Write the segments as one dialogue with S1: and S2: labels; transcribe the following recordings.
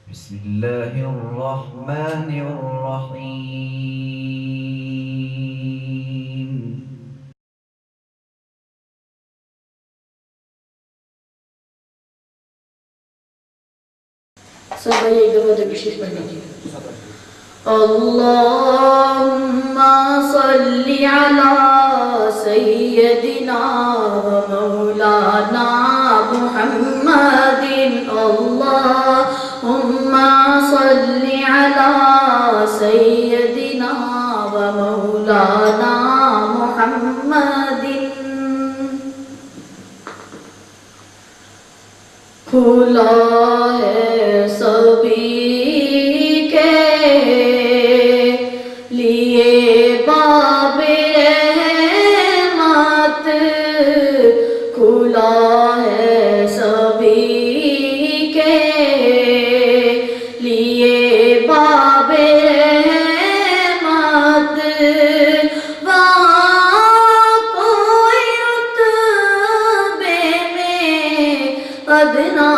S1: بسم الله الرحمن الرحيم.
S2: سب بھائی ایک دفعہ تشریف پڑھ لیجیے. اللہم صلی علی سیدنا و مولانا محمد. اللہم صلی علی سیدنا و مولانا محمد. کھلا ہے سبھی کے لیے باب رحمت. کھلا ہے سبھی کے لیے باب رحمت. وہاں کوئی رتبے میں ادنا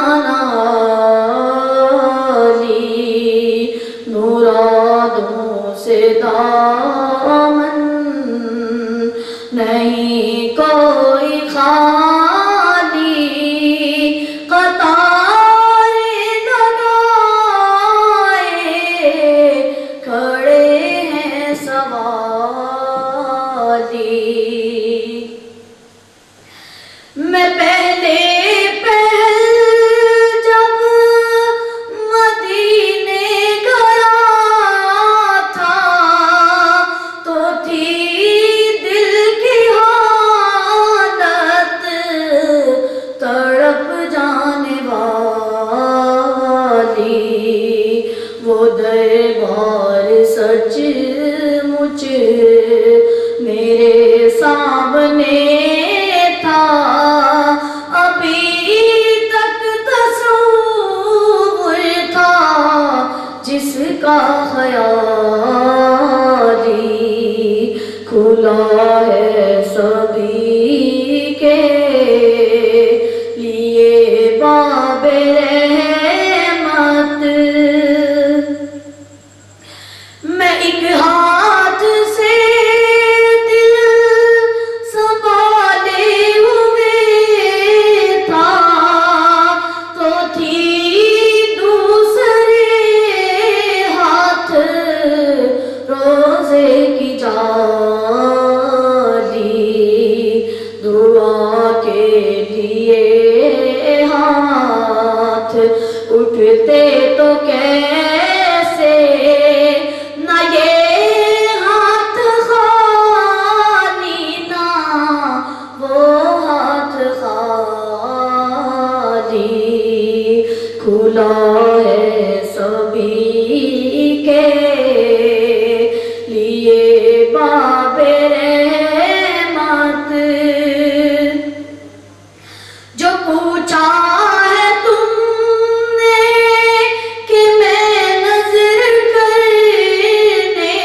S2: مرادوں سے دامن نہیں کوئی خالی. قطار لگائے کھڑے ہیں سوالی. میں پہلے وہ دربار سچ مچ میرے سامنے تھا. ابھی تک تصور تھا جس کا خیالی. کھلا ہے سبھی کے لیے باب رحمت. میں ایک ہاتھ سے دل سنبھالے ہوئے تھا تو تھی دوسرے ہاتھ روزے کی جالی. دعا کے لیے ہاتھ اٹھتے تو کیسے نہ یہ ہاتھ خالی نہ وہ ہاتھ خالی. کھلا ہے سبھی کے لیے باب رحمت. جو پوچھا ہے تم نے کہ میں نظر کرنے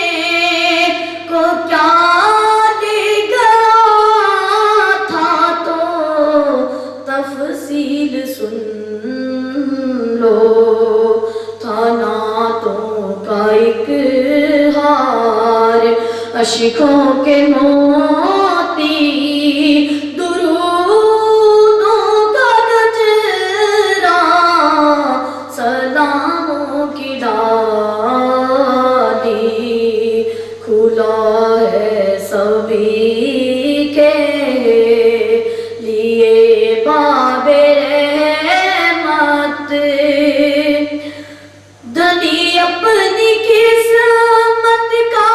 S2: کو کیا لے گیا تھا تو تفصیل سن لو. تھا نعتوں کا ایک ہار اشکوں کے موتی. درودوں کا گجرا سلاموں کی ڈالی. کھلا ہے سبھی کے لیے باب رحمت. دھنی اپنی قسمت کا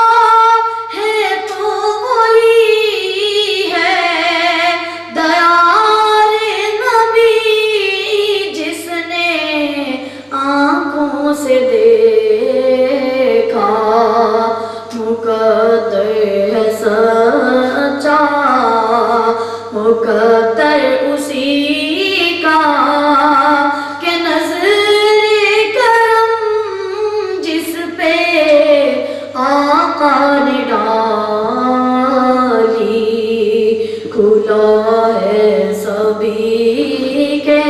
S2: ہے تو وہی ہے. دیار نبی جس نے آنکھوں سے دیکھا. مقدر ہے سچا مقدر اسی کا کہ نظر کرم جس پہ آقا نے ڈالی. کھلا ہے سبھی کے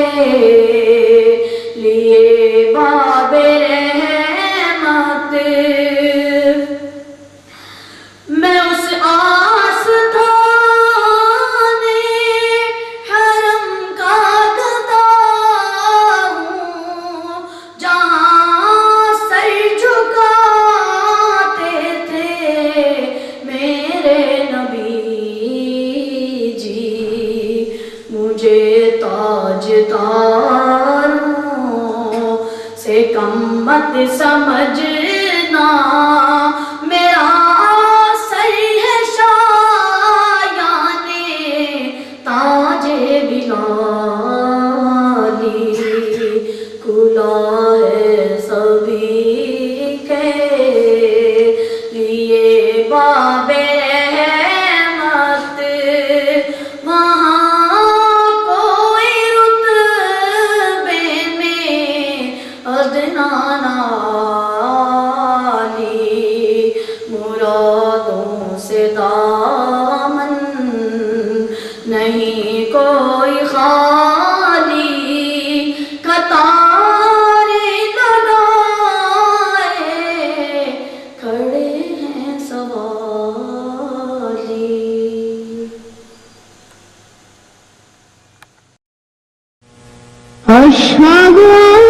S2: لیے باب تاروں سے کم مت سمجھنا، میرا سر ہے شایان تاج بلالی، کھلا ہے سبھی کے لیے باب رحمت، وہاں کوئی رتبے میں ادنا نالی، مرادوں سے دامن نہیں کوئی خالی، قطاریں لگائے کھڑے ہیں سوالی۔
S3: أشهد أن